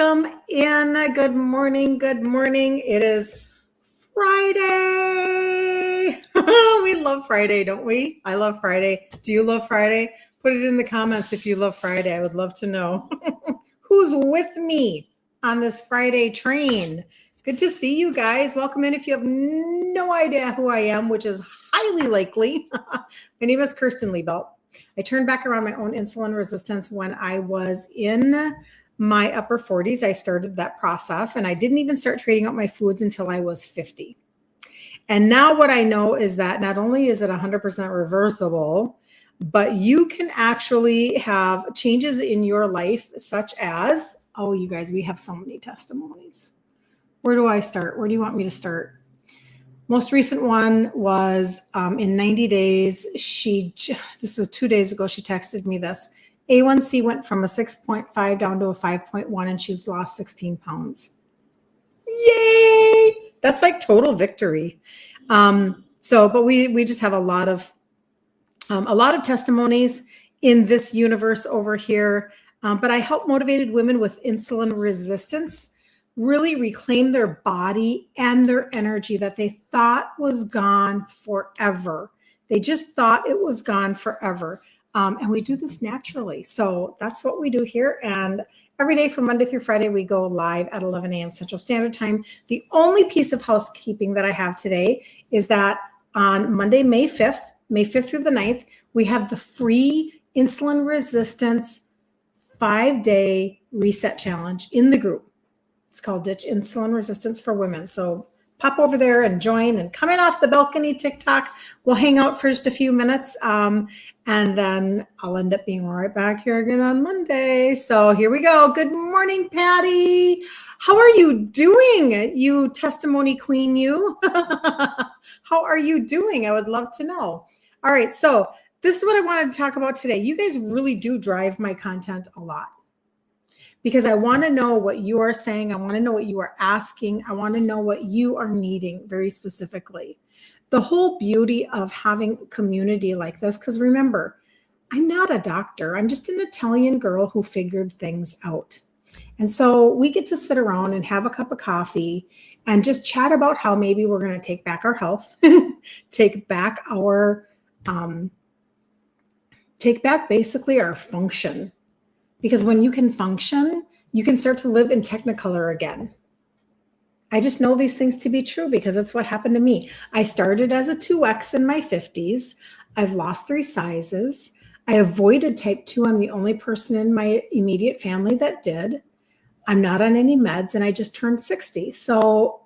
Welcome in. Good morning. Good morning. It is Friday. We love Friday, don't we? I love Friday. Do you love Friday? Put it in the comments if you love Friday. I would love to know who's with me on this Friday train. Good to see you guys. Welcome in. If you have no idea who I am, which is highly likely, my name is Kirsten Liebelt. I turned back around my own insulin resistance when I was in my upper 40s. I started that process, and I didn't even start trading out my foods until I was 50. And now what I know is that not only is it 100% reversible, but you can actually have changes in your life, such as, oh, you guys, we have so many testimonies. Where do I start? Where do you want me to start? Most recent one was in 90 days. This was 2 days ago. She texted me this. A1C went from a 6.5 down to a 5.1, and she's lost 16 pounds. Yay! That's like total victory. But we just have a lot of testimonies in this universe over here. But I help motivated women with insulin resistance really reclaim their body and their energy that they thought was gone forever. They just thought it was gone forever. And we do this naturally. So that's what we do here. And every day from Monday through Friday, we go live at 11 a.m. Central Standard Time. The only piece of housekeeping that I have today is that on Monday, May 5th through the 9th, we have the free insulin resistance 5-day reset challenge in the group. It's called Ditch Insulin Resistance for Women. So pop over there and join and come in off the balcony TikTok. We'll hang out for just a few minutes. And then I'll end up being right back here again on Monday. So here we go. Good morning, Patty. How are you doing, you testimony queen, you? How are you doing? I would love to know. All right. So this is what I wanted to talk about today. You guys really do drive my content a lot, because I want to know what you are saying. I want to know what you are asking. I want to know what you are needing very specifically. The whole beauty of having community like this, because remember, I'm not a doctor. I'm just an Italian girl who figured things out. And so we get to sit around and have a cup of coffee and just chat about how maybe we're going to take back our health, take back basically our function. Because when you can function, you can start to live in Technicolor again. I just know these things to be true because it's what happened to me. I started as a 2X in my 50s. I've lost 3 sizes. I avoided type 2. I'm the only person in my immediate family that did. I'm not on any meds, and I just turned 60. So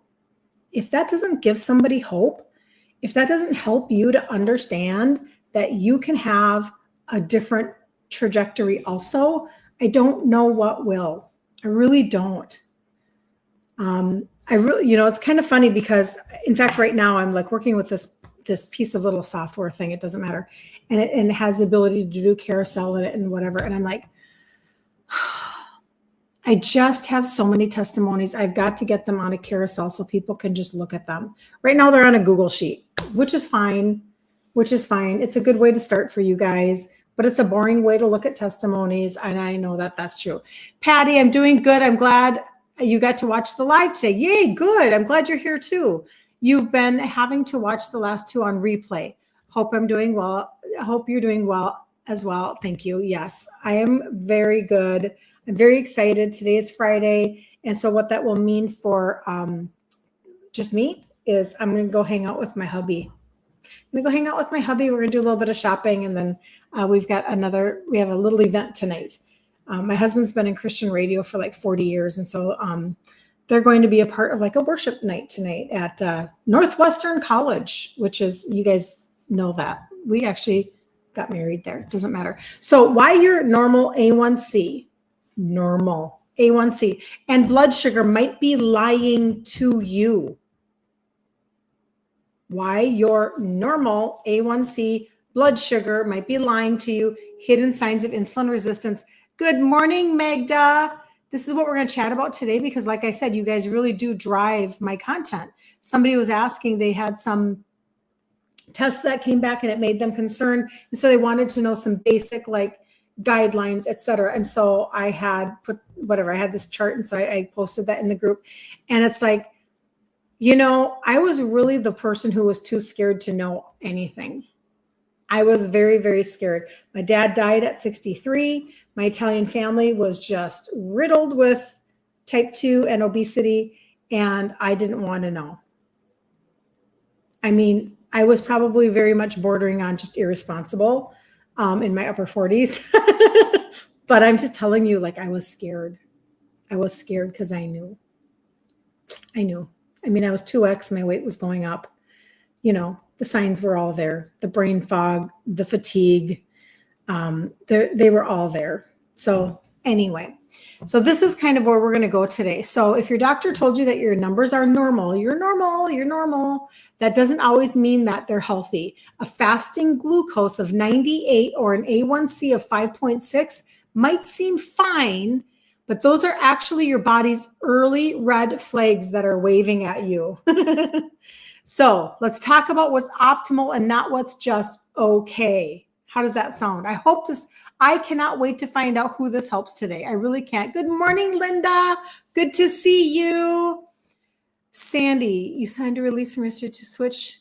if that doesn't give somebody hope, if that doesn't help you to understand that you can have a different trajectory also, I don't know what will. I really don't. It's kind of funny because, in fact, right now I'm like working with this piece of little software thing. It doesn't matter, and it has the ability to do carousel in it and whatever. And I'm like, I just have so many testimonies. I've got to get them on a carousel so people can just look at them. Right now they're on a Google sheet, which is fine. It's a good way to start for you guys. But it's a boring way to look at testimonies, and I know that that's true. Patty, I'm doing good. I'm glad you got to watch the live today. Yay, good. I'm glad you're here too. You've been having to watch the last 2 on replay. Hope I'm doing well. I hope you're doing well as well. Thank you. Yes, I am very good. I'm very excited. Today is Friday, and so what that will mean for just me is I'm going to go hang out with my hubby. We're going to go hang out with my hubby. We're going to do a little bit of shopping, and then we have a little event tonight. My husband's been in Christian radio for like 40 years. And so they're going to be a part of like a worship night tonight at Northwestern College, which is, you guys know that. We actually got married there. It doesn't matter. So why your normal A1C and blood sugar might be lying to you. Why your normal A1C blood sugar might be lying to you, hidden signs of insulin resistance. Good morning, Magda. This is what we're going to chat about today because, like I said, you guys really do drive my content. Somebody was asking, they had some tests that came back and it made them concerned. And so they wanted to know some basic, like, guidelines, etc. And so I had put whatever, I had this chart. And so I posted that in the group. And it's like, I was really the person who was too scared to know anything. I was very, very scared. My dad died at 63. My Italian family was just riddled with type 2 and obesity, and I didn't want to know. I mean, I was probably very much bordering on just irresponsible in my upper 40s. But I'm just telling you, like, I was scared. I was scared because I knew. I mean, I was 2X, my weight was going up. The signs were all there. The brain fog, the fatigue, they were all there. So anyway, so this is kind of where we're going to go today. So if your doctor told you that your numbers are normal, you're normal, that doesn't always mean that they're healthy. A fasting glucose of 98 or an A1C of 5.6 might seem fine, but those are actually your body's early red flags that are waving at you. So let's talk about what's optimal and not what's just okay. How does that sound? I cannot wait to find out who this helps today. I really can't. Good morning, Linda. Good to see you. Sandy, you signed a release from yesterday to switch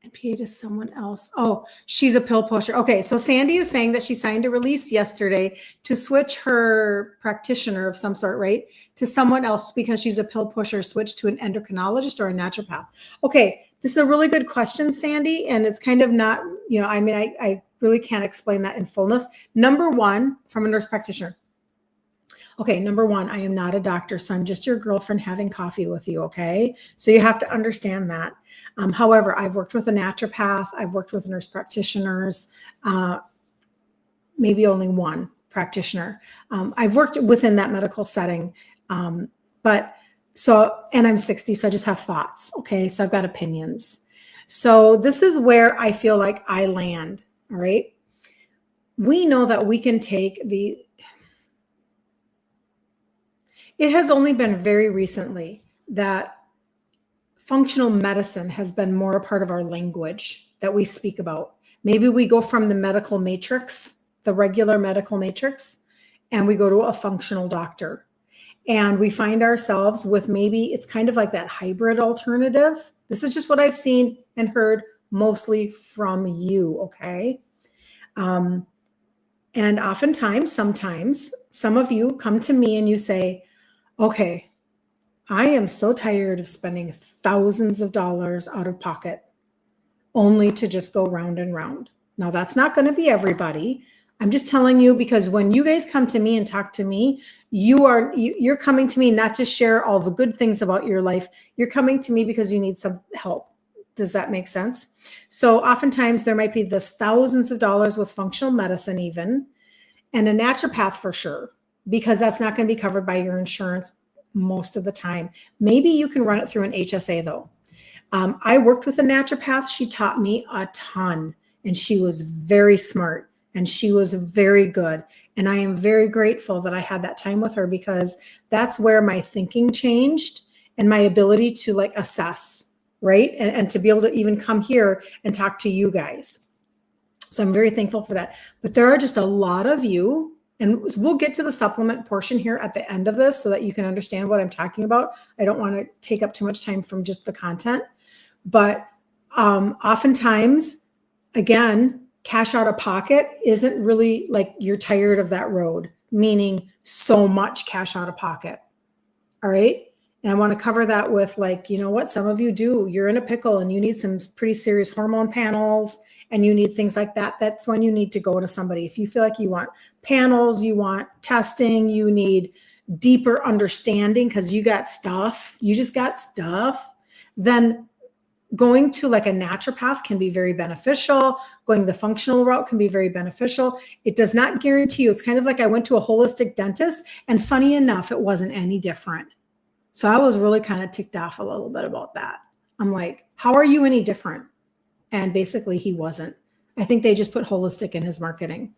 NPA to someone else. Oh, she's a pill pusher. Okay, so Sandy is saying that she signed a release yesterday to switch her practitioner of some sort, right, to someone else because she's a pill pusher, switch to an endocrinologist or a naturopath. Okay, this is a really good question, Sandy, and it's kind of not, I really can't explain that in fullness. Number one, from a nurse practitioner. Okay, number one, I am not a doctor, so I'm just your girlfriend having coffee with you, okay? So you have to understand that. However, I've worked with a naturopath, I've worked with nurse practitioners, maybe only one practitioner. I've worked within that medical setting, and I'm 60, so I just have thoughts, okay? So I've got opinions. So this is where I feel like I land, all right? We know that we can take it has only been very recently that functional medicine has been more a part of our language that we speak about. Maybe we go from the medical matrix, the regular medical matrix, and we go to a functional doctor. And we find ourselves with maybe it's kind of like that hybrid alternative. This is just what I've seen and heard mostly from you, okay? And sometimes, some of you come to me and you say, okay, I am so tired of spending thousands of dollars out of pocket only to just go round and round. Now, that's not going to be everybody. I'm just telling you because when you guys come to me and talk to me, you're coming to me not to share all the good things about your life. You're coming to me because you need some help. Does that make sense? So oftentimes there might be this thousands of dollars with functional medicine even, and a naturopath for sure, because that's not going to be covered by your insurance most of the time. Maybe you can run it through an HSA though. I worked with a naturopath. She taught me a ton and she was very smart and she was very good. And I am very grateful that I had that time with her because that's where my thinking changed and my ability to like assess, right? And to be able to even come here and talk to you guys. So I'm very thankful for that. But there are just a lot of you. And we'll get to the supplement portion here at the end of this so that you can understand what I'm talking about. I don't want to take up too much time from just the content. But oftentimes, again, cash out of pocket isn't really like you're tired of that road, meaning so much cash out of pocket. All right. And I want to cover that with like, you know what, some of you do. You're in a pickle and you need some pretty serious hormone panels and you need things like that. That's when you need to go to somebody. If you feel like you want panels, you want testing, you need deeper understanding because you got stuff, you just got stuff, then going to like a naturopath can be very beneficial. Going the functional route can be very beneficial. It does not guarantee you. It's kind of like I went to a holistic dentist and funny enough, it wasn't any different. So I was really kind of ticked off a little bit about that. I'm like, how are you any different? And basically he wasn't. I think they just put holistic in his marketing.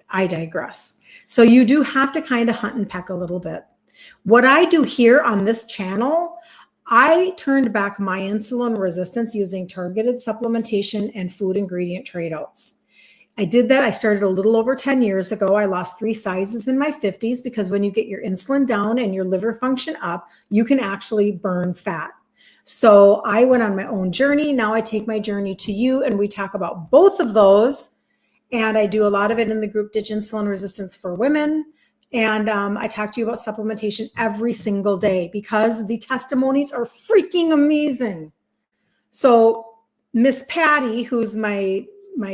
I digress. So you do have to kind of hunt and peck a little bit. What I do here on this channel, I turned back my insulin resistance using targeted supplementation and food ingredient trade outs. I did that. I started a little over 10 years ago. I lost 3 sizes in my 50s because when you get your insulin down and your liver function up, you can actually burn fat. So I went on my own journey. Now I take my journey to you and we talk about both of those. And I do a lot of it in the group Ditch Insulin Resistance for Women. And I talk to you about supplementation every single day because the testimonies are freaking amazing. So Miss Patty, who's my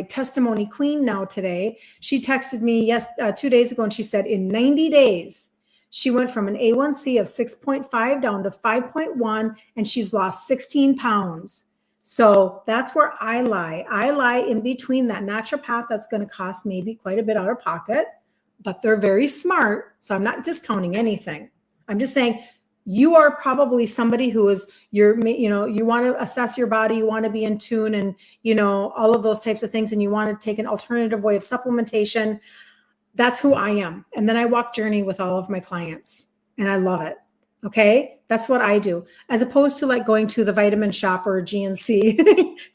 testimony queen now today, she texted me 2 days ago and she said in 90 days, she went from an A1C of 6.5 down to 5.1 and she's lost 16 pounds. So that's where I lie. I lie in between that naturopath that's going to cost maybe quite a bit out of pocket, but they're very smart. So I'm not discounting anything. I'm just saying you are probably somebody who is you want to assess your body, you want to be in tune and, all of those types of things. And you want to take an alternative way of supplementation. That's who I am. And then I walk journey with all of my clients and I love it. Okay. That's what I do as opposed to like going to the vitamin shop or GNC,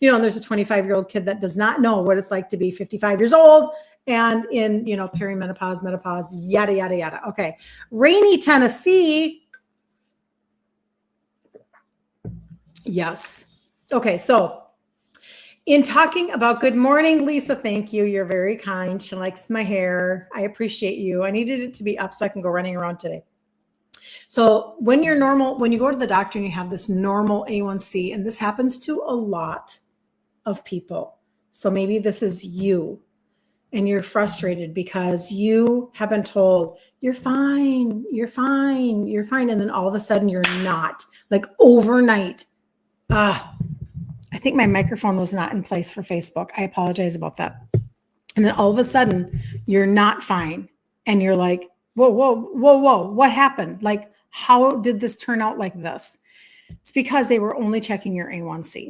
and there's a 25-year-old kid that does not know what it's like to be 55 years old and in, perimenopause, menopause, yada, yada, yada. Okay. Rainy Tennessee. Yes. Okay. So in talking about good morning, Lisa, thank you. You're very kind. She likes my hair. I appreciate you. I needed it to be up so I can go running around today. So when you're normal, when you go to the doctor and you have this normal A1C, and this happens to a lot of people. So maybe this is you and you're frustrated because you have been told you're fine, you're fine, you're fine. And then all of a sudden you're not, like overnight. I think my microphone was not in place for Facebook. I apologize about that. And then all of a sudden you're not fine. And you're like, whoa, whoa, whoa, whoa, what happened? Like, how did this turn out like this? It's because they were only checking your A1C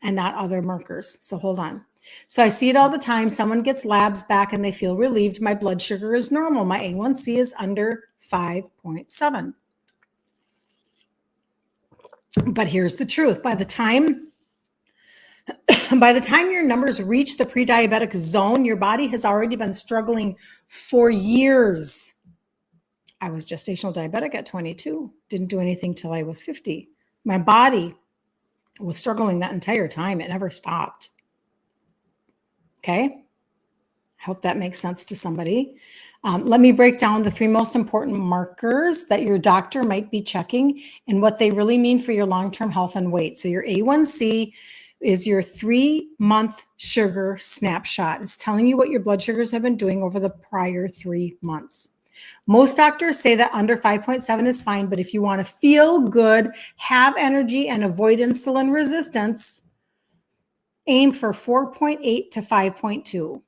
and not other markers. So hold on. So I see it all the time. Someone gets labs back and they feel relieved. My blood sugar is normal. My A1C is under 5.7. But here's the truth. By the time your numbers reach the pre-diabetic zone, your body has already been struggling for years. I was gestational diabetic at 22. Didn't do anything till I was 50. My body was struggling that entire time. It never stopped. Okay. I hope that makes sense to somebody. Let me break down the 3 most important markers that your doctor might be checking and what they really mean for your long-term health and weight. So your A1C is your 3-month sugar snapshot. It's telling you what your blood sugars have been doing over the prior 3 months. Most doctors say that under 5.7 is fine, but if you want to feel good, have energy, and avoid insulin resistance, aim for 4.8 to 5.2.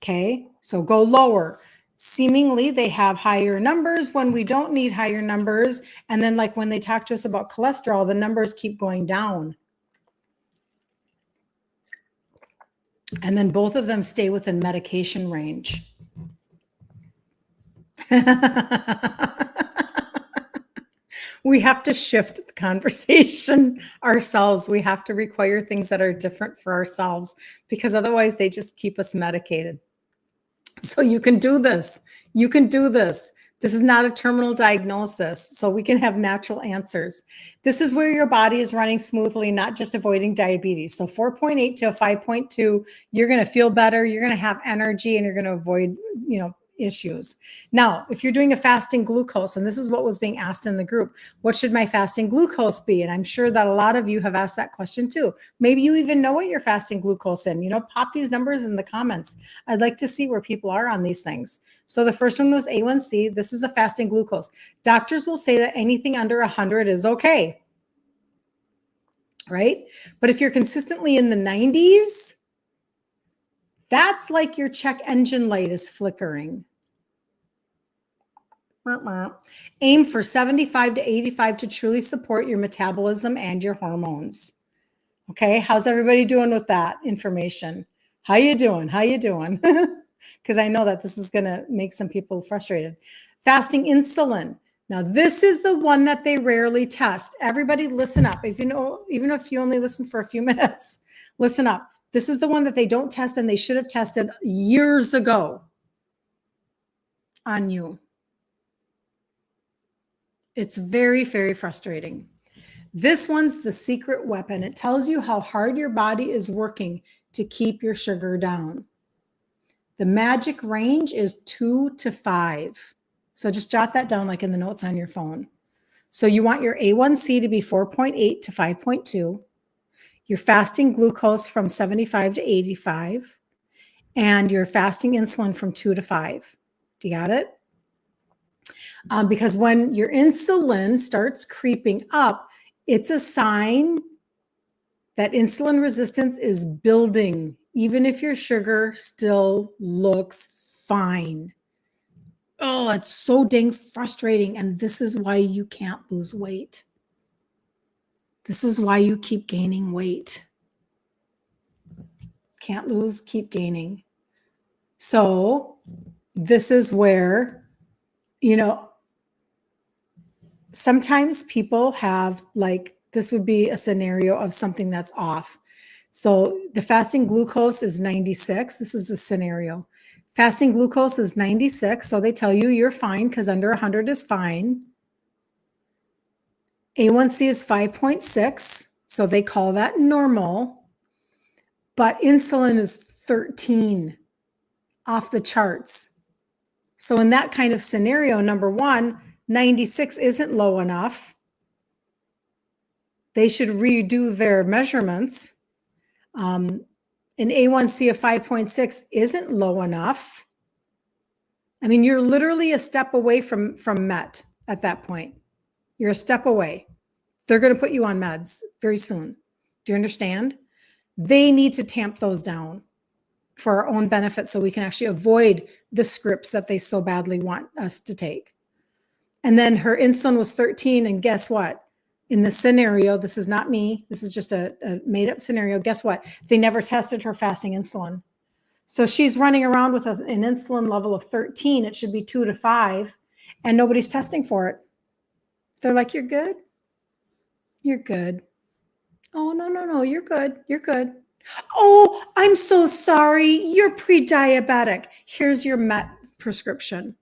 Okay, so go lower. Seemingly, they have higher numbers when we don't need higher numbers. And then like when they talk to us about cholesterol, the numbers keep going down. And then both of them stay within medication range. We have to shift the conversation ourselves. We have to require things that are different for ourselves because otherwise they just keep us medicated. So you can do this. You can do this. This is not a terminal diagnosis, so we can have natural answers. This is where your body is running smoothly, not just avoiding diabetes. So 4.8 to 5.2, you're going to feel better, you're going to have energy, and you're going to avoid, issues. Now, if you're doing a fasting glucose, and this is what was being asked in the group, what should my fasting glucose be? And I'm sure that a lot of you have asked that question too. Maybe you even know what you're fasting glucose in. Pop these numbers in the comments. I'd like to see where people are on these things. So the first one was A1C. This is a fasting glucose. Doctors will say that anything under 100 is okay, right? But if you're consistently in the 90s, that's like your check engine light is flickering. Aim for 75 to 85 to truly support your metabolism and your hormones. Okay, how's everybody doing with that information? How you doing? How you doing? Because I know that this is going to make some people frustrated. Fasting insulin. Now, this is the one that they rarely test. Everybody listen up. Even if you only listen for a few minutes, listen up. This is the one that they don't test, and they should have tested years ago on you. It's very, very frustrating. This one's the secret weapon. It tells you how hard your body is working to keep your sugar down. The magic range is 2 to 5. So just jot that down like in the notes on your phone. So you want your A1C to be 4.8 to 5.2, your fasting glucose from 75 to 85, and your fasting insulin from 2 to 5. Do you got it? Because when your insulin starts creeping up, it's a sign that insulin resistance is building, even if your sugar still looks fine. Oh, it's so dang frustrating. And this is why you can't lose weight. This is why you keep gaining weight. Can't lose, keep gaining. So this is where, sometimes people have, like, this would be a scenario of something that's off. So the fasting glucose is 96. This is a scenario. Fasting glucose is 96. So they tell you you're fine because under 100 is fine. A1C is 5.6. So they call that normal. But insulin is 13, off the charts. So in that kind of scenario, number one, 96 isn't low enough. They should redo their measurements. An A1C of 5.6 isn't low enough. I mean, you're literally a step away from met at that point. You're a step away. They're going to put you on meds very soon. Do you understand? They need to tamp those down for our own benefit so we can actually avoid the scripts that they so badly want us to take. And then her insulin was 13. And guess what? In the scenario, this is not me. This is just a made up scenario. Guess what? They never tested her fasting insulin. So she's running around with an insulin level of 13. It should be 2 to 5. And nobody's testing for it. They're like, you're good. You're good. Oh, no. You're good. You're good. Oh, I'm so sorry. You're pre-diabetic. Here's your Met prescription.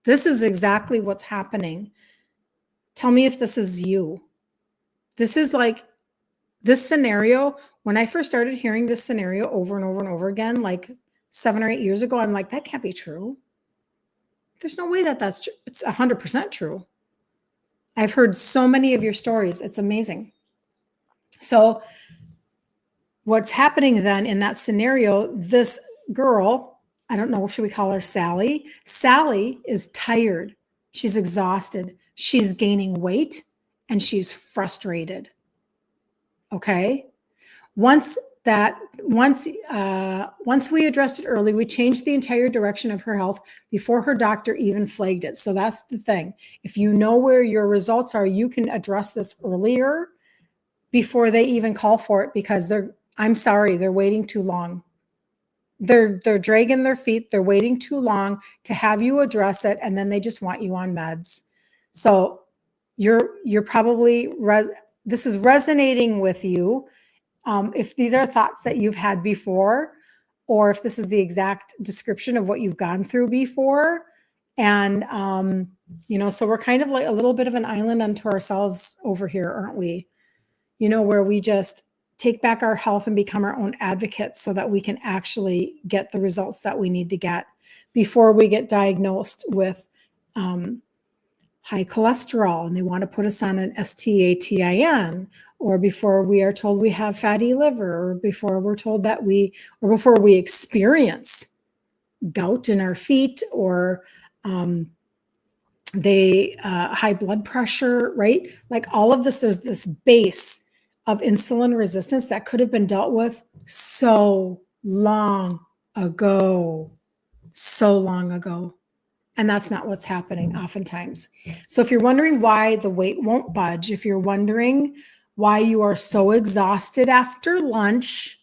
This is exactly what's happening. Tell me if this is you. This is like this scenario. When I first started hearing this scenario over and over and over again, like 7 or 8 years ago, I'm like, that can't be true. There's no way that that's true. It's 100% true. I've heard so many of your stories. It's amazing. So what's happening then in that scenario, this girl, I don't know, should we call her Sally? Sally is tired. She's exhausted. She's gaining weight and she's frustrated. Okay. Once we addressed it early, we changed the entire direction of her health before her doctor even flagged it. So that's the thing. If you know where your results are, you can address this earlier before they even call for it, because I'm sorry, they're waiting too long. They're dragging their feet. They're waiting too long to have you address it. And then they just want you on meds. So you're probably, this is resonating with you. If these are thoughts that you've had before, or if this is the exact description of what you've gone through before. And, so we're kind of like a little bit of an island unto ourselves over here, aren't we? Where we just take back our health and become our own advocates so that we can actually get the results that we need to get before we get diagnosed with high cholesterol and they want to put us on an STATIN, or before we are told we have fatty liver, or before we're told that before we experience gout in our feet, or high blood pressure, right? Like all of this, there's this base of insulin resistance that could have been dealt with so long ago. And that's not what's happening oftentimes. So if you're wondering why the weight won't budge, if you're wondering why you are so exhausted after lunch,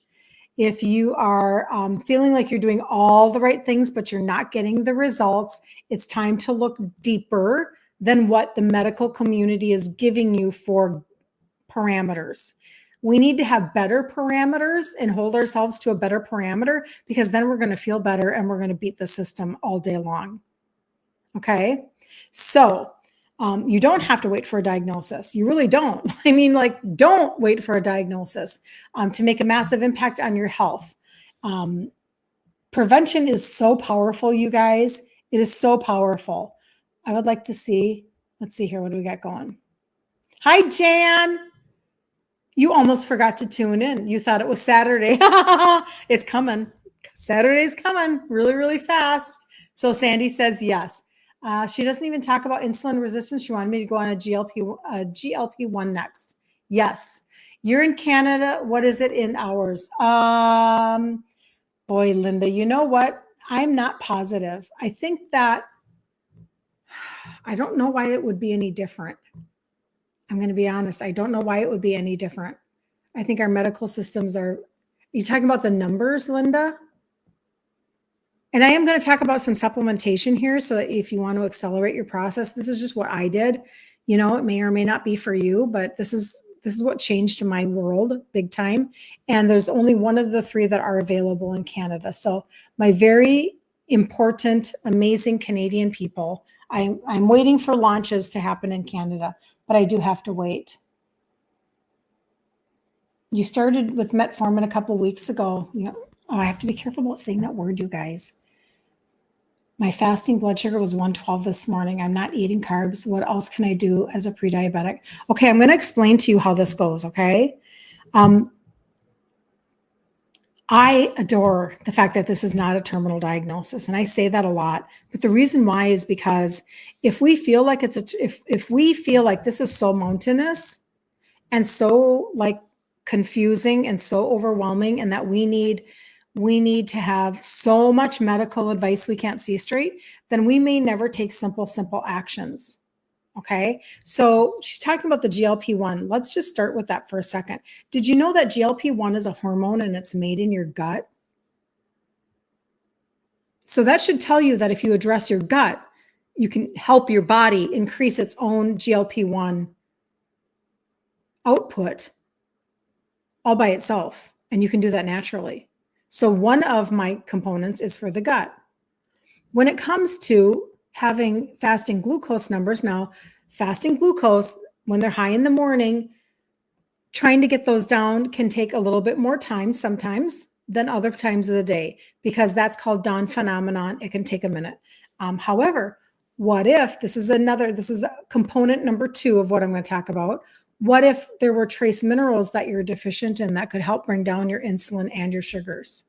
if you are feeling like you're doing all the right things, but you're not getting the results, it's time to look deeper than what the medical community is giving you for parameters. We need to have better parameters and hold ourselves to a better parameter, because then we're going to feel better and we're going to beat the system all day long. Okay. So you don't have to wait for a diagnosis. You really don't. I mean, like, don't wait for a diagnosis to make a massive impact on your health. Prevention is so powerful, you guys. It is so powerful. I would like to see, let's see here. What do we got going? Hi, Jan. You almost forgot to tune in. You thought it was Saturday. It's coming. Saturday's coming really, really fast. So Sandy says yes. She doesn't even talk about insulin resistance. She wanted me to go on a GLP-1 next. Yes. You're in Canada. What is it in hours? Boy, Linda, you know what? I'm not positive. I think that I don't know why it would be any different. I'm going to be honest. I don't know why it would be any different. I think our medical systems are you talking about the numbers, Linda? And I am going to talk about some supplementation here, so that if you want to accelerate your process, this is just what I did. You know, it may or may not be for you, but this is what changed my world big time. And there's only one of the 3 that are available in Canada. So my very important, amazing Canadian people, I'm waiting for launches to happen in Canada, but I do have to wait. You started with metformin a couple of weeks ago. You know, I have to be careful about saying that word, you guys. My fasting blood sugar was 112 this morning. I'm not eating carbs. What else can I do as a pre-diabetic? Okay, I'm going to explain to you how this goes, okay? I adore the fact that this is not a terminal diagnosis, and I say that a lot. But the reason why is because if we feel like if we feel like this is so mountainous and so like confusing and so overwhelming, and that we need to have so much medical advice we can't see straight, then we may never take simple actions. Okay. So she's talking about the GLP-1. Let's just start with that for a second. Did you know that GLP-1 is a hormone and it's made in your gut? So that should tell you that if you address your gut, you can help your body increase its own GLP-1 output all by itself. And you can do that naturally. So one of my components is for the gut. When it comes to having fasting glucose numbers, now fasting glucose, when they're high in the morning, trying to get those down can take a little bit more time sometimes than other times of the day, because that's called dawn phenomenon. It can take a minute. However, what if this is component number 2 of what I'm going to talk about. What if there were trace minerals that you're deficient in that could help bring down your insulin and your sugars?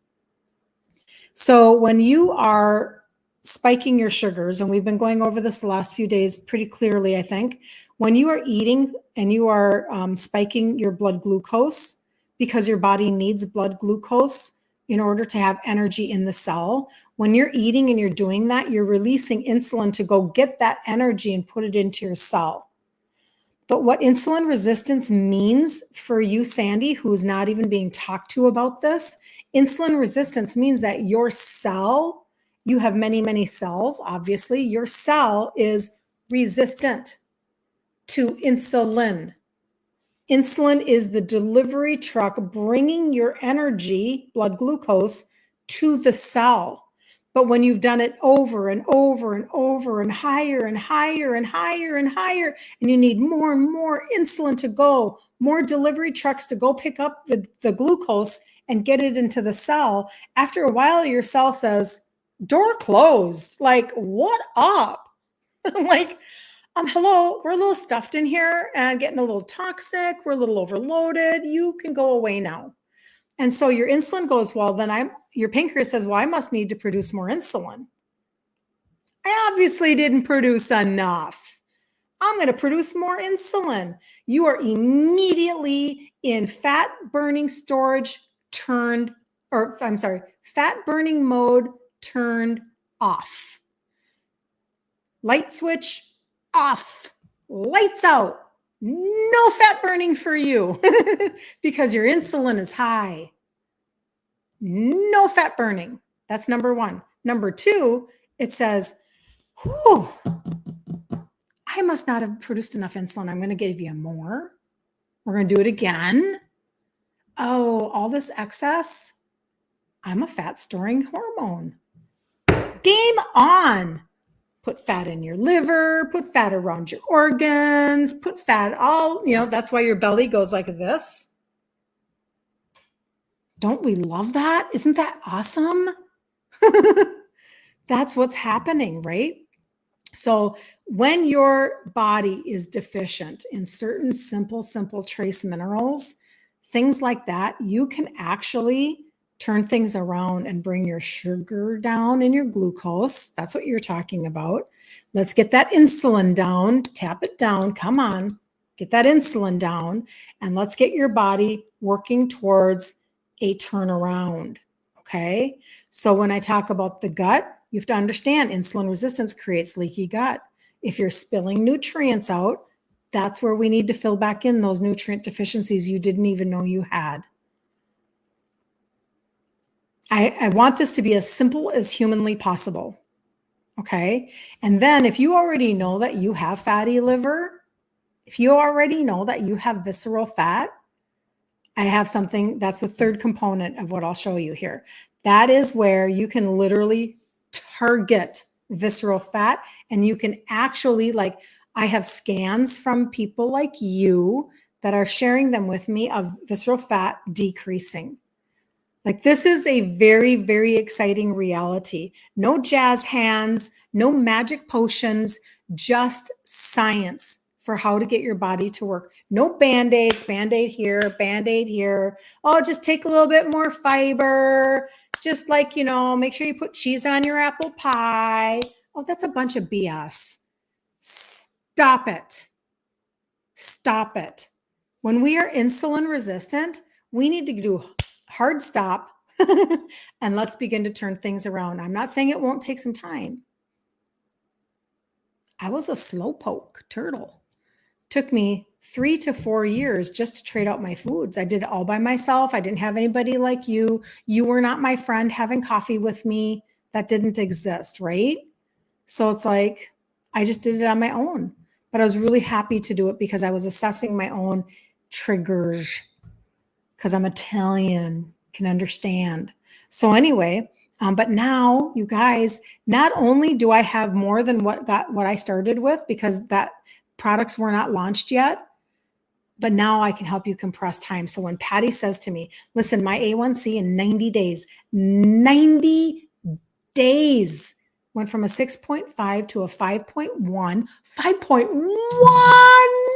So when you are spiking your sugars, and we've been going over this the last few days pretty clearly, I think, when you are eating and you are spiking your blood glucose, because your body needs blood glucose in order to have energy in the cell, when you're eating and you're doing that, you're releasing insulin to go get that energy and put it into your cell. But what insulin resistance means for you, Sandy, who's not even being talked to about this, insulin resistance means that your cell, you have many, many cells, obviously, your cell is resistant to insulin. Insulin is the delivery truck bringing your energy, blood glucose, to the cell. But when you've done it over and over and over and higher and higher and higher and higher, and you need more and more insulin to go, more delivery trucks to go pick up the glucose and get it into the cell, after a while, your cell says, door closed. Like, what up? Like, hello, we're a little stuffed in here and getting a little toxic. We're a little overloaded. You can go away now. And so your insulin goes, well, then your pancreas says, well, I must need to produce more insulin. I obviously didn't produce enough. I'm going to produce more insulin. You are immediately in fat burning mode turned off. Light switch off. Lights out. No fat burning for you because your insulin is high. No fat burning. That's number 1. Number 2, it says, whew, I must not have produced enough insulin. I'm going to give you more. We're going to do it again. oh, all this excess, I'm a fat storing hormone. Game on. Put fat in your liver, put fat around your organs, put fat all, that's why your belly goes like this. Don't we love that? Isn't that awesome? That's what's happening, right? So when your body is deficient in certain simple trace minerals, things like that, you can actually turn things around and bring your sugar down and your glucose. That's what you're talking about. Let's get that insulin down, tap it down. Come on, get that insulin down, and let's get your body working towards a turnaround. Okay. So when I talk about the gut, you have to understand insulin resistance creates leaky gut. If you're spilling nutrients out, that's where we need to fill back in those nutrient deficiencies you didn't even know you had. I want this to be as simple as humanly possible. Okay. And then if you already know that you have fatty liver, if you already know that you have visceral fat, I have something that's the third component of what I'll show you here. That is where you can literally target visceral fat, and you can actually, like, I have scans from people like you that are sharing them with me of visceral fat decreasing. Like, this is a very, very exciting reality. No jazz hands, no magic potions, just science for how to get your body to work. No Band-Aids, Band-Aid here, Band-Aid here. Oh, just take a little bit more fiber. Just like, make sure you put cheese on your apple pie. Oh, that's a bunch of BS. Stop it. Stop it. When we are insulin resistant, we need to do hard stop and let's begin to turn things around. I'm not saying it won't take some time. I was a slowpoke turtle. Took me 3 to 4 years just to trade out my foods. I did it all by myself. I didn't have anybody like you. You were not my friend having coffee with me. That didn't exist, right? So it's like, I just did it on my own. But I was really happy to do it because I was assessing my own triggers, because I'm Italian, can understand. So anyway, but now you guys, not only do I have more than what I started with, because that products were not launched yet, but now I can help you compress time. So when Patty says to me, listen, my A1C in 90 days went from a 6.5 to a 5.1, 5.1.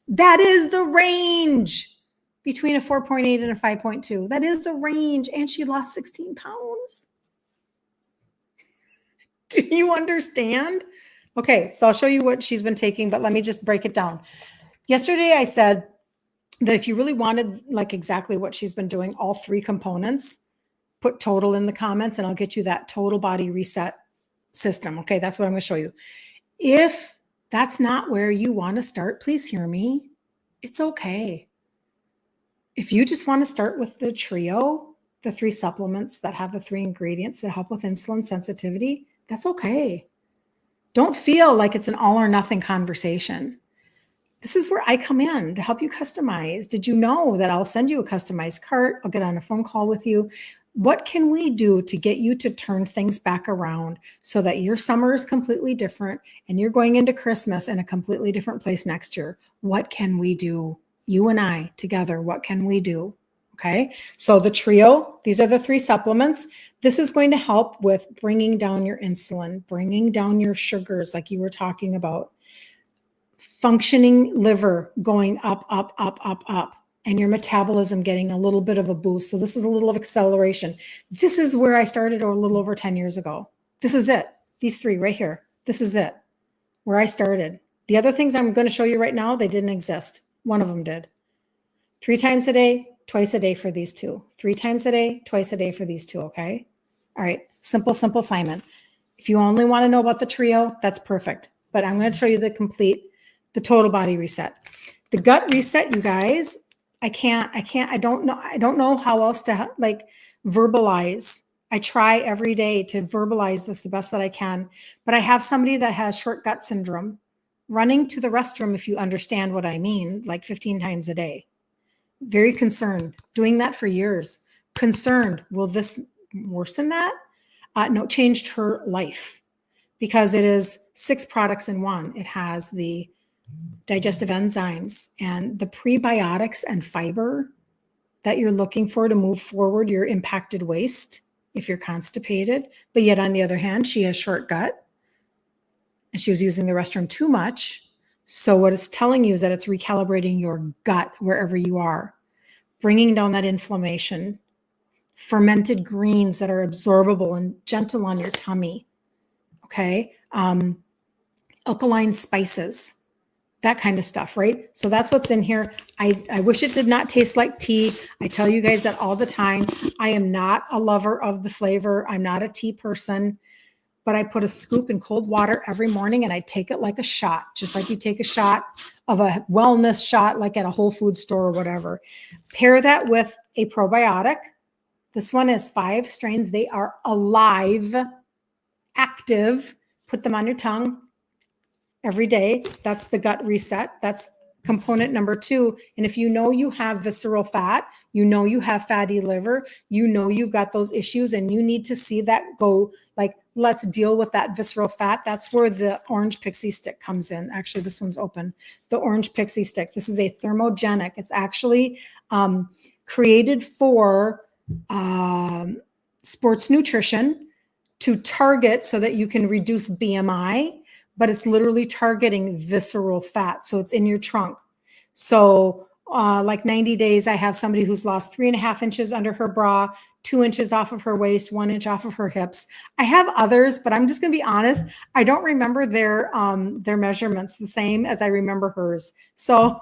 That is the range between a 4.8 and a 5.2. That is the range. And she lost 16 pounds. Do you understand? Okay, so I'll show you what she's been taking, but let me just break it down. Yesterday, I said that if you really wanted like exactly what she's been doing, all 3 components, put total in the comments and I'll get you that total body reset system. Okay, that's what I'm going to show you. If that's not where you want to start, please hear me. It's okay. If you just want to start with the trio, the 3 supplements that have the 3 ingredients that help with insulin sensitivity, that's okay. Don't feel like it's an all or nothing conversation. This is where I come in to help you customize. Did you know that I'll send you a customized cart? I'll get on a phone call with you. What can we do to get you to turn things back around so that your summer is completely different and you're going into Christmas in a completely different place next year? What can we do? You and I together, what can we do? Okay, so the trio, these are the 3 supplements. This is going to help with bringing down your insulin, bringing down your sugars like you were talking about, functioning liver going up, and your metabolism getting a little bit of a boost. So this is a little of acceleration. This is where I started a little over 10 years ago. This is it. These 3 right here. This is it, where I started. The other things I'm going to show you right now, they didn't exist. One of them did. 3 times a day, twice a day for these 2. 3 times a day, twice a day for these 2, okay? All right, simple Simon. If you only want to know about the trio, that's perfect. But I'm going to show you the total body reset. The gut reset, you guys, I don't know how else to like verbalize. I try every day to verbalize this the best that I can, but I have somebody that has short gut syndrome running to the restroom, if you understand what I mean, like 15 times a day. Very concerned, doing that for years. Concerned, will this worsen that? No, changed her life because it is 6 products in one. It has the digestive enzymes and the prebiotics and fiber that you're looking for to move forward your impacted waist if you're constipated. But yet on the other hand, she has short gut and she was using the restroom too much. So what it's telling you is that it's recalibrating your gut wherever you are, bringing down that inflammation, fermented greens that are absorbable and gentle on your tummy. Okay. Alkaline spices, that kind of stuff, right? So that's what's in here. I wish it did not taste like tea. I tell you guys that all the time. I am not a lover of the flavor. I'm not a tea person, but I put a scoop in cold water every morning and I take it like a shot, just like you take a shot of a wellness shot, like at a Whole Food store or whatever. Pair that with a probiotic. This one is 5 strains. They are alive, active. Put them on your tongue every day. That's the gut reset. That's component number 2. And if you know you have visceral fat, you know you have fatty liver, you know you've got those issues and you need to see that go, like, let's deal with that visceral fat. That's where the orange pixie stick comes in. Actually, this one's open. The orange pixie stick. This is a thermogenic. It's actually created for sports nutrition to target so that you can reduce BMI, but it's literally targeting visceral fat. So it's in your trunk. So like 90 days, I have somebody who's lost 3.5 inches under her bra, 2 inches off of her waist, 1 inch off of her hips. I have others, but I'm just going to be honest. I don't remember their measurements the same as I remember hers. So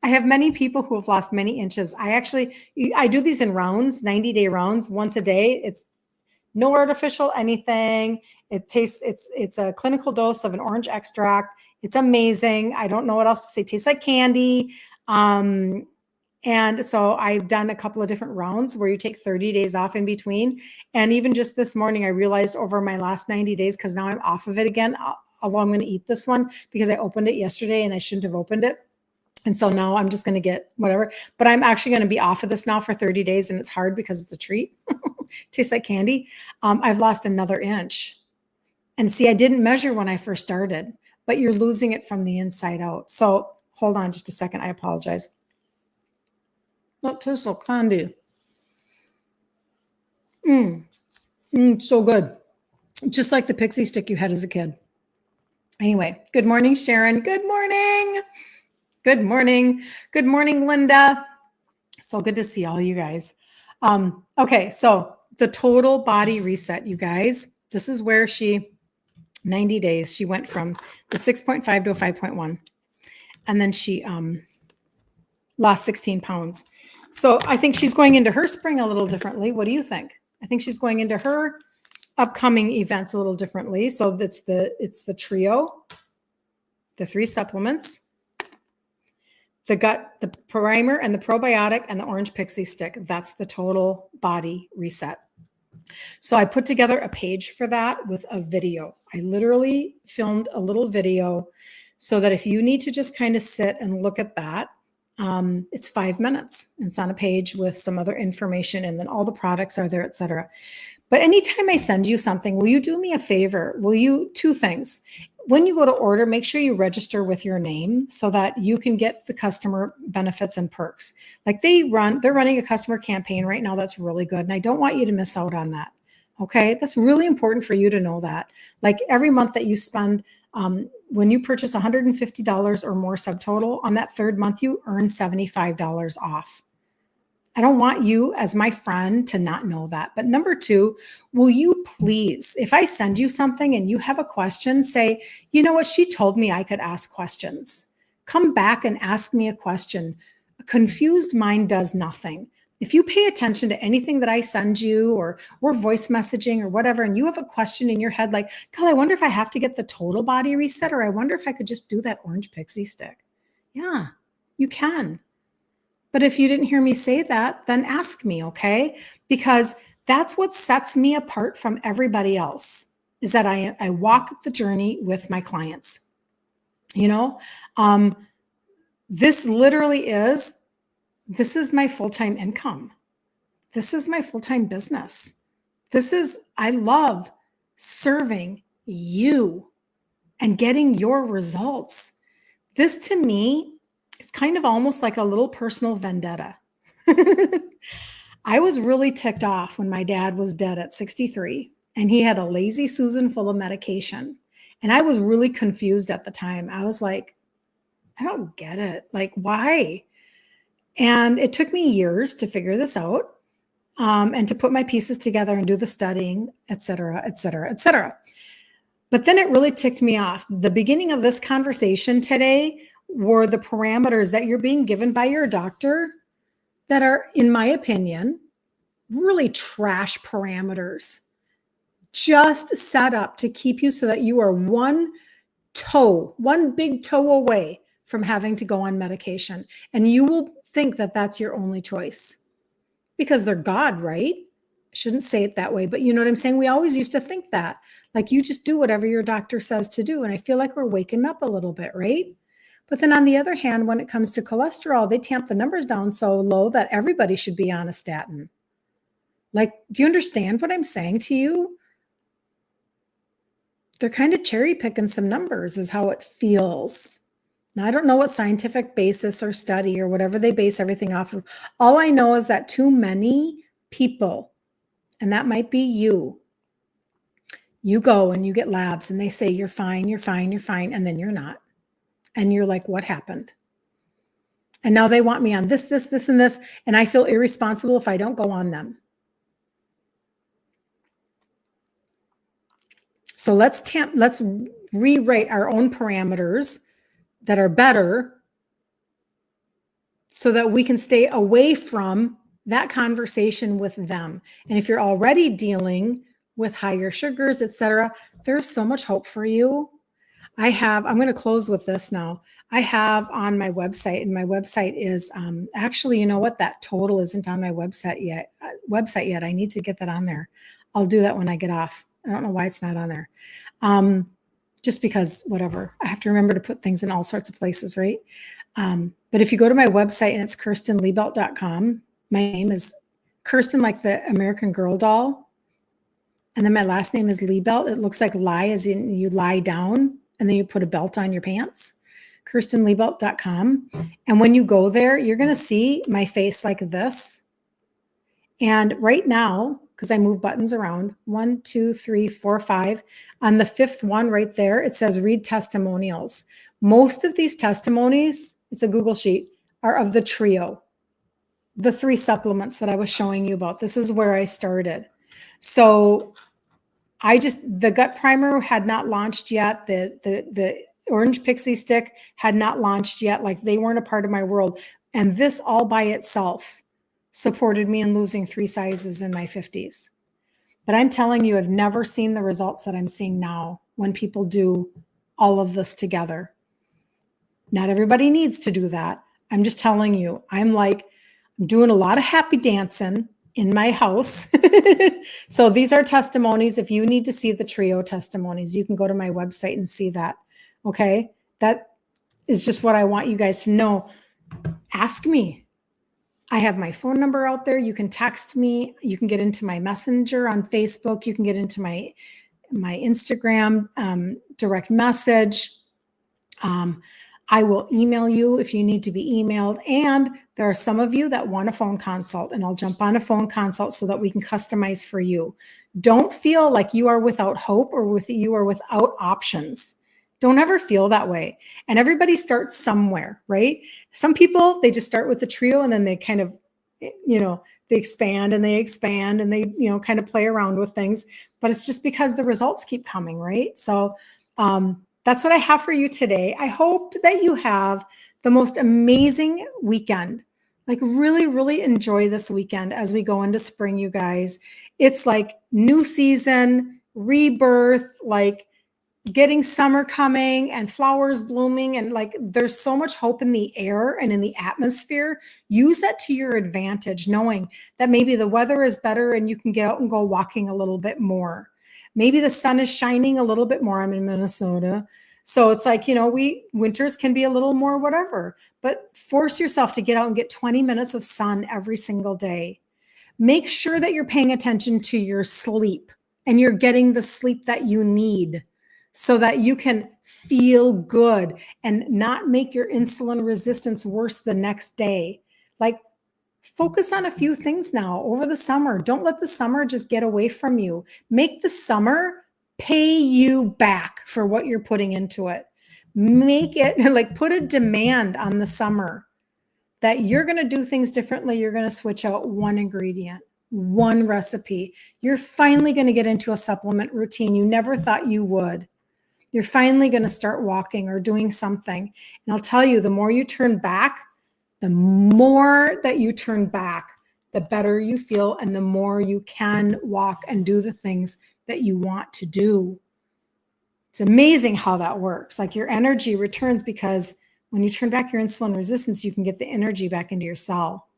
I have many people who have lost many inches. I do these in rounds, 90-day rounds, once a day. It's no artificial anything. It's a clinical dose of an orange extract. It's amazing. I don't know what else to say. It tastes like candy. And so I've done a couple of different rounds where you take 30 days off in between. And even just this morning, I realized over my last 90 days, because now I'm off of it again, although I'm going to eat this one because I opened it yesterday and I shouldn't have opened it. And so now I'm just going to get whatever, but I'm actually going to be off of this now for 30 days. And it's hard because it's a treat. Tastes like candy. I've lost another inch. And see, I didn't measure when I first started, but you're losing it from the inside out. So hold on just a second. I apologize. That tastes like candy. So good. Just like the pixie stick you had as a kid. Anyway, good morning, Sharon. Good morning. Good morning. Good morning, Linda. So good to see all you guys. Okay, so the total body reset, you guys. This is where 90 days, she went from the 6.5 to a 5.1. And then she lost 16 pounds. So I think she's going into her spring a little differently. What do you think? I think she's going into her upcoming events a little differently. So it's the trio, the 3 supplements, the gut, the primer and the probiotic and the orange pixie stick. That's the total body reset. So I put together a page for that with a video. I literally filmed a little video so that if you need to just kind of sit and look at that, it's 5 minutes. It's on a page with some other information and then all the products are there, etc. But anytime I send you something, will you do me a favor? 2 things. When you go to order, make sure you register with your name so that you can get the customer benefits and perks. Like they're running a customer campaign right now that's really good. And I don't want you to miss out on that. Okay. That's really important for you to know that. Like every month that you spend, when you purchase $150 or more subtotal, on that 3rd month, you earn $75 off. I don't want you as my friend to not know that. But number 2, will you please, if I send you something and you have a question, say, you know what, she told me I could ask questions. Come back and ask me a question. A confused mind does nothing. If you pay attention to anything that I send you or we're voice messaging or whatever, and you have a question in your head like, God, I wonder if I have to get the total body reset, or I wonder if I could just do that orange pixie stick. Yeah, you can. But if you didn't hear me say that, then ask me, okay? Because that's what sets me apart from everybody else, is that I walk the journey with my clients. You know, this literally is This is my full-time income. This is my full-time business. I love serving you and getting your results. This to me, it's kind of almost like a little personal vendetta. I was really ticked off when my dad was dead at 63 and he had a lazy Susan full of medication. And I was really confused at the time. I was like, I don't get it. Like, why? And it took me years to figure this out, and to put my pieces together and do the studying, et cetera, et cetera, et cetera. But then it really ticked me off. The beginning of this conversation today were the parameters that you're being given by your doctor that are, in my opinion, really trash parameters, just set up to keep you so that you are one big toe away from having to go on medication. And you will think that that's your only choice because they're God, right? I shouldn't say it that way, but you know what I'm saying? We always used to think that, like, you just do whatever your doctor says to do. And I feel like we're waking up a little bit, right? But then on the other hand, when it comes to cholesterol, they tamp the numbers down so low that everybody should be on a statin. Like, do you understand what I'm saying to you? They're kind of cherry picking some numbers is how it feels. Now, I don't know what scientific basis or study or whatever they base everything off of. All I know is that too many people, and that might be you go and you get labs and they say, you're fine, you're fine, you're fine. And then you're not. And you're like, what happened? And now they want me on this, and this. And I feel irresponsible if I don't go on them. So let's rewrite our own parameters that are better so that we can stay away from that conversation with them. And if you're already dealing with higher sugars, etc., there's so much hope for you. I'm going to close with this now. I have on my website, and my website is actually, you know what? That total isn't on my website yet. I need to get that on there. I'll do that when I get off. I don't know why it's not on there. Just because, whatever. I have to remember to put things in all sorts of places, right? But if you go to my website and it's KirstenLiebelt.com, my name is Kirsten, like the American Girl doll. And then my last name is Liebelt. It looks like lie, as in you lie down and then you put a belt on your pants. KirstenLiebelt.com. And when you go there, you're going to see my face like this. And right now, because I move buttons around, 1, 2, 3, 4, 5. On the fifth one right there, it says read testimonials. Most of these testimonies, it's a Google sheet, are of the trio, the 3 supplements that I was showing you about. This is where I started. So the gut primer had not launched yet. The orange pixie stick had not launched yet. Like, they weren't a part of my world. And this all by itself supported me in losing 3 sizes in my 50s. But I'm telling you, I've never seen the results that I'm seeing now when people do all of this together. Not everybody needs to do that. I'm just telling you, I'm doing a lot of happy dancing in my house. So these are testimonies. If you need to see the trio testimonies, you can go to my website and see that. Okay. That is just what I want you guys to know. Ask me. I have my phone number out there. You can text me. You can get into my messenger on Facebook. You can get into my Instagram direct message. I will email you if you need to be emailed. And there are some of you that want a phone consult, and I'll jump on a phone consult so that we can customize for you. Don't feel like you are without hope or you are without options. Don't ever feel that way. And everybody starts somewhere, right? Some people, they just start with the trio and then they kind of, they expand and they kind of play around with things. But it's just because the results keep coming, right? So that's what I have for you today. I hope that you have the most amazing weekend. Like, really, really enjoy this weekend as we go into spring, you guys. It's like new season, rebirth, like getting summer coming and flowers blooming, and like there's so much hope in the air and in the atmosphere. Use that to your advantage, knowing that maybe the weather is better and you can get out and go walking a little bit more. Maybe the sun is shining a little bit more. I'm in Minnesota. So it's like, winters can be a little more whatever, but force yourself to get out and get 20 minutes of sun every single day. Make sure that you're paying attention to your sleep and you're getting the sleep that you need so that you can feel good and not make your insulin resistance worse the next day. Like, focus on a few things now over the summer. Don't let the summer just get away from you. Make the summer pay you back for what you're putting into it. Make it like, put a demand on the summer that you're going to do things differently. You're going to switch out one ingredient, one recipe. You're finally going to get into a supplement routine you never thought you would. You're finally going to start walking or doing something. And I'll tell you, the more you turn back, the more that you turn back, the better you feel and the more you can walk and do the things that you want to do. It's amazing how that works. Like, your energy returns because when you turn back your insulin resistance, you can get the energy back into your cell.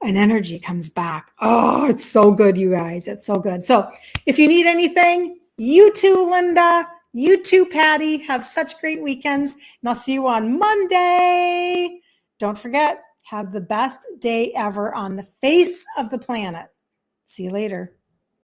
And energy comes back. Oh, it's so good, you guys. It's so good. So if you need anything, you too, Linda, you too, Patty, have such great weekends. And I'll see you on Monday. Don't forget, have the best day ever on the face of the planet. See you later.